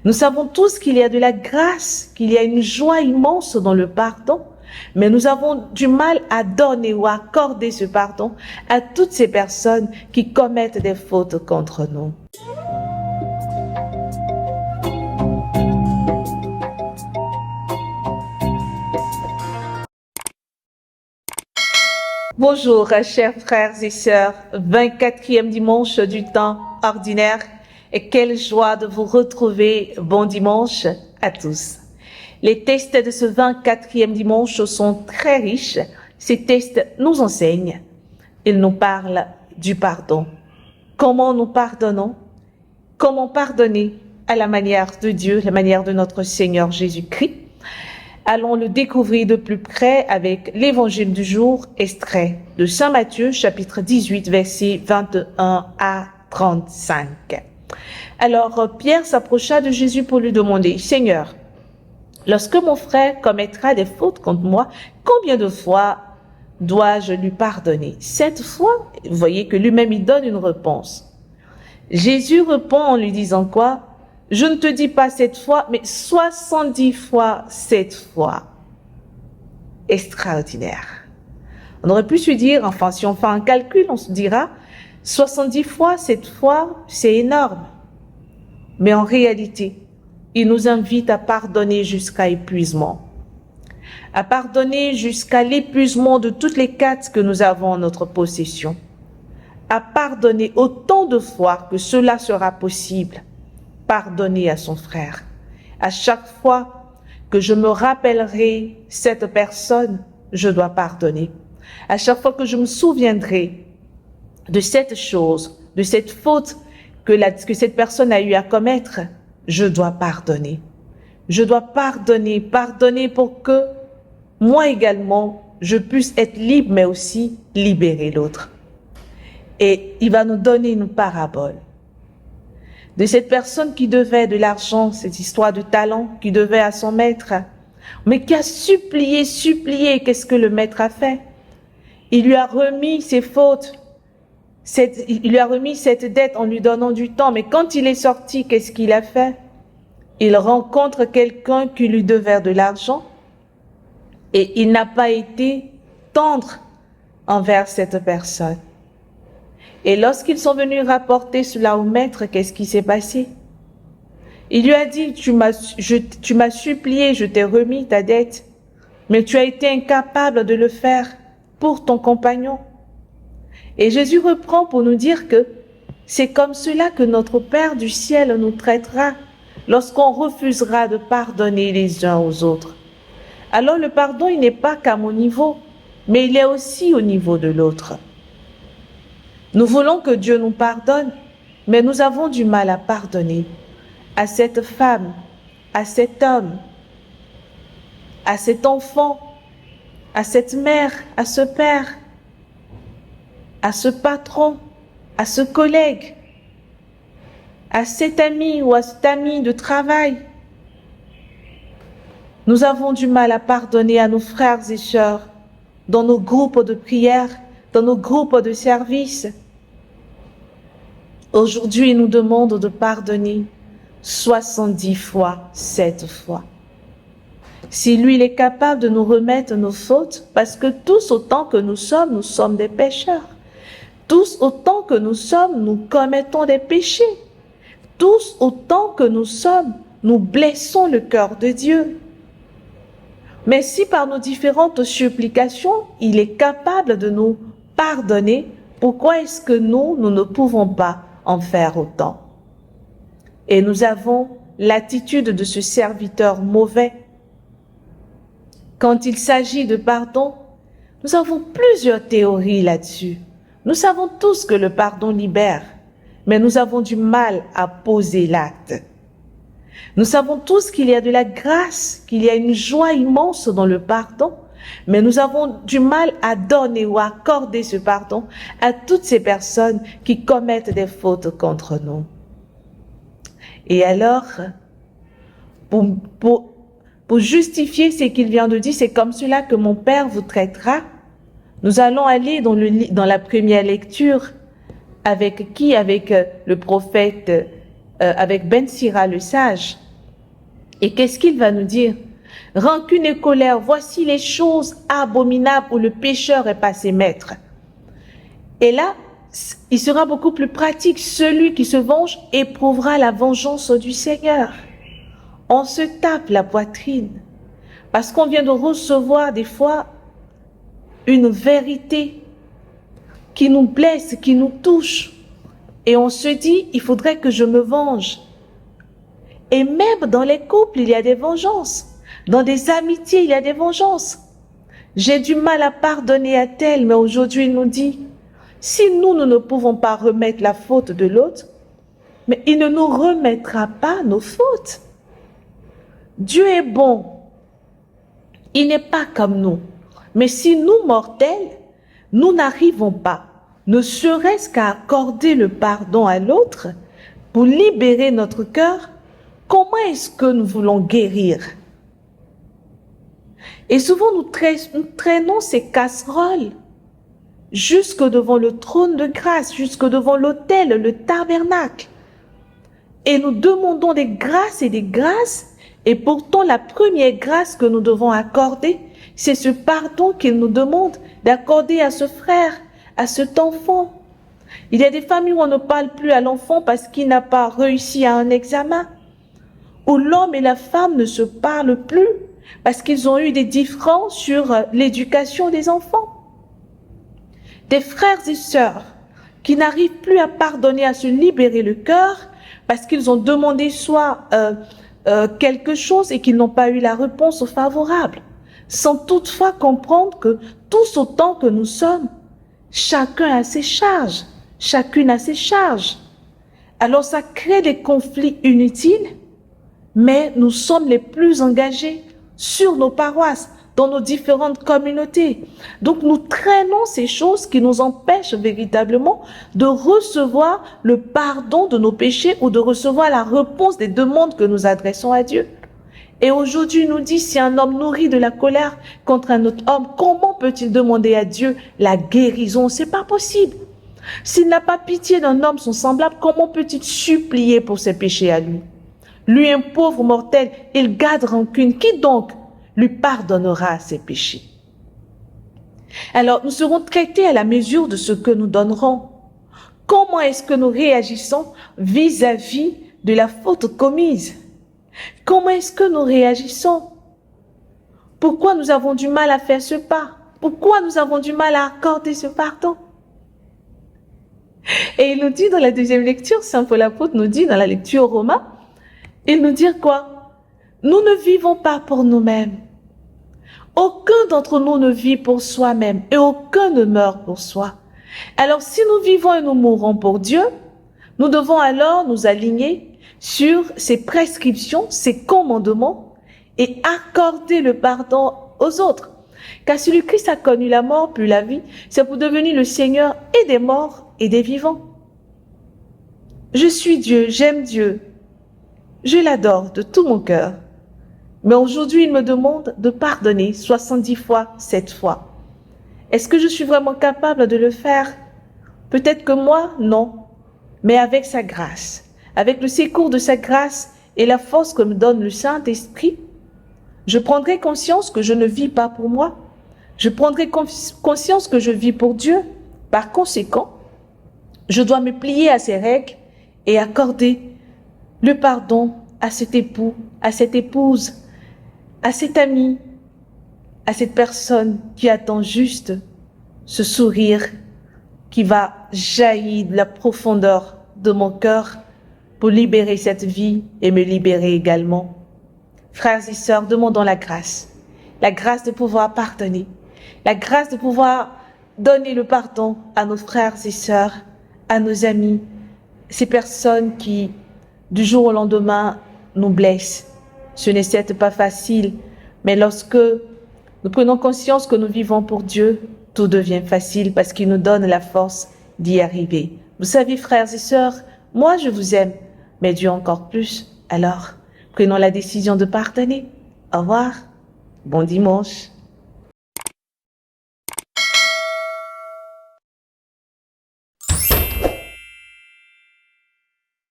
Nous savons tous qu'il y a de la grâce, qu'il y a une joie immense dans le pardon, mais nous avons du mal à donner ou à accorder ce pardon à toutes ces personnes qui commettent des fautes contre nous. Bonjour, chers frères et sœurs, 24e dimanche du temps ordinaire, et quelle joie de vous retrouver. Bon dimanche à tous. Les textes de ce 24e dimanche sont très riches. Ces textes nous enseignent. Ils nous parlent du pardon. Comment nous pardonnons? Comment pardonner à la manière de Dieu, la manière de notre Seigneur Jésus-Christ? Allons le découvrir de plus près avec l'évangile du jour, extrait de Saint Matthieu, chapitre 18, versets 21 à 35. Alors, Pierre s'approcha de Jésus pour lui demander, « Seigneur, lorsque mon frère commettra des fautes contre moi, combien de fois dois-je lui pardonner? 7 fois ?» Vous voyez que lui-même, il donne une réponse. Jésus répond en lui disant quoi? Je ne te dis pas 7 fois, mais 70 fois 7 fois. Extraordinaire. On aurait pu se dire, enfin, si on fait un calcul, on se dira, 70 fois 7 fois, c'est énorme. Mais en réalité, il nous invite à pardonner jusqu'à épuisement. À pardonner jusqu'à l'épuisement de toutes les cartes que nous avons en notre possession. À pardonner autant de fois que cela sera possible. Pardonner à son frère. À chaque fois que je me rappellerai cette personne, je dois pardonner. À chaque fois que je me souviendrai de cette chose, de cette faute que cette personne a eu à commettre, je dois pardonner. Je dois pardonner pour que moi également, je puisse être libre, mais aussi libérer l'autre. Et il va nous donner une parabole de cette personne qui devait de l'argent, cette histoire de talent, qui devait à son maître, mais qui a supplié, qu'est-ce que le maître a fait? Il lui a remis ses fautes, il lui a remis cette dette en lui donnant du temps, mais quand il est sorti, qu'est-ce qu'il a fait? Il rencontre quelqu'un qui lui devait de l'argent, et il n'a pas été tendre envers cette personne. Et lorsqu'ils sont venus rapporter cela au maître, qu'est-ce qui s'est passé? Il lui a dit, tu m'as supplié, je t'ai remis ta dette, mais tu as été incapable de le faire pour ton compagnon. Et Jésus reprend pour nous dire que c'est comme cela que notre Père du ciel nous traitera lorsqu'on refusera de pardonner les uns aux autres. Alors le pardon, il n'est pas qu'à mon niveau, mais il est aussi au niveau de l'autre. Nous voulons que Dieu nous pardonne, mais nous avons du mal à pardonner à cette femme, à cet homme, à cet enfant, à cette mère, à ce père, à ce patron, à ce collègue, à cet ami ou à cette amie de travail. Nous avons du mal à pardonner à nos frères et sœurs dans nos groupes de prière, dans nos groupes de service. Aujourd'hui, il nous demande de pardonner 70 fois, 7 fois. Si lui, il est capable de nous remettre nos fautes, parce que tous autant que nous sommes des pécheurs. Tous autant que nous commettons des péchés. Tous autant que nous blessons le cœur de Dieu. Mais si par nos différentes supplications, il est capable de nous pardonner, pourquoi est-ce que nous ne pouvons pas en faire autant? Et nous avons l'attitude de ce serviteur mauvais. Quand il s'agit de pardon, nous avons plusieurs théories là-dessus. Nous savons tous que le pardon libère, mais nous avons du mal à poser l'acte. Nous savons tous qu'il y a de la grâce, qu'il y a une joie immense dans le pardon, mais nous avons du mal à donner ou à accorder ce pardon à toutes ces personnes qui commettent des fautes contre nous. Et alors, pour justifier ce qu'il vient de dire, c'est comme cela que mon Père vous traitera. Nous allons aller dans la première lecture avec qui? Avec le prophète, avec Ben Sira le sage. Et qu'est-ce qu'il va nous dire? Rancune et colère, voici les choses abominables où le pécheur est passé maître. Et là, il sera beaucoup plus pratique. Celui qui se venge éprouvera la vengeance du Seigneur. On se tape la poitrine parce qu'on vient de recevoir des fois une vérité qui nous blesse, qui nous touche. Et on se dit, il faudrait que je me venge. Et même dans les couples, il y a des vengeances. Dans des amitiés, il y a des vengeances. J'ai du mal à pardonner à tel, mais aujourd'hui, il nous dit, si nous ne pouvons pas remettre la faute de l'autre, mais il ne nous remettra pas nos fautes. Dieu est bon. Il n'est pas comme nous. Mais si nous, mortels, nous n'arrivons pas, ne serait-ce qu'à accorder le pardon à l'autre pour libérer notre cœur, comment est-ce que nous voulons guérir? Et souvent, nous traînons ces casseroles jusque devant le trône de grâce, jusque devant l'autel, le tabernacle. Et nous demandons des grâces et des grâces. Et pourtant, la première grâce que nous devons accorder, c'est ce pardon qu'il nous demande d'accorder à ce frère, à cet enfant. Il y a des familles où on ne parle plus à l'enfant parce qu'il n'a pas réussi à un examen, où l'homme et la femme ne se parlent plus parce qu'ils ont eu des différends sur l'éducation des enfants. Des frères et sœurs qui n'arrivent plus à pardonner, à se libérer le cœur parce qu'ils ont demandé soit quelque chose et qu'ils n'ont pas eu la réponse favorable, sans toutefois comprendre que tous autant que nous sommes, chacun a ses charges, chacune a ses charges. Alors ça crée des conflits inutiles, mais nous sommes les plus engagés sur nos paroisses, dans nos différentes communautés. Donc nous traînons ces choses qui nous empêchent véritablement de recevoir le pardon de nos péchés ou de recevoir la réponse des demandes que nous adressons à Dieu. Et aujourd'hui, il nous dit, si un homme nourrit de la colère contre un autre homme, comment peut-il demander à Dieu la guérison? C'est pas possible. S'il n'a pas pitié d'un homme son semblable, comment peut-il supplier pour ses péchés à lui? Lui, un pauvre mortel, il garde rancune. Qui donc lui pardonnera ses péchés? Alors, nous serons traités à la mesure de ce que nous donnerons. Comment est-ce que nous réagissons vis-à-vis de la faute commise? Comment est-ce que nous réagissons? Pourquoi nous avons du mal à faire ce pas? Pourquoi nous avons du mal à accorder ce pardon? Et il nous dit dans la deuxième lecture, Saint Paul apôtre nous dit dans la lecture aux Romains, il nous dit quoi? Nous ne vivons pas pour nous-mêmes. Aucun d'entre nous ne vit pour soi-même et aucun ne meurt pour soi. Alors si nous vivons et nous mourrons pour Dieu, nous devons alors nous aligner sur ses prescriptions, ses commandements et accorder le pardon aux autres. Car si le Christ a connu la mort puis la vie, c'est pour devenir le Seigneur et des morts et des vivants. Je suis Dieu, j'aime Dieu, je l'adore de tout mon cœur. Mais aujourd'hui, il me demande de pardonner 70 fois, 7 fois. Est-ce que je suis vraiment capable de le faire? Peut-être que moi, non. Mais avec sa grâce, avec le secours de sa grâce et la force que me donne le Saint-Esprit, je prendrai conscience que je ne vis pas pour moi. Je prendrai conscience que je vis pour Dieu. Par conséquent, je dois me plier à ses règles et accorder le pardon à cet époux, à cette épouse, à cet ami, à cette personne qui attend juste ce sourire qui va jaillir de la profondeur de mon cœur pour libérer cette vie et me libérer également. Frères et sœurs, demandons la grâce de pouvoir pardonner, la grâce de pouvoir donner le pardon à nos frères et sœurs, à nos amis, ces personnes qui, du jour au lendemain, nous blessent. Ce n'est certes pas facile, mais lorsque nous prenons conscience que nous vivons pour Dieu, tout devient facile parce qu'il nous donne la force d'y arriver. Vous savez, frères et sœurs, moi je vous aime, mais Dieu encore plus. Alors, prenons la décision de pardonner. Au revoir. Bon dimanche.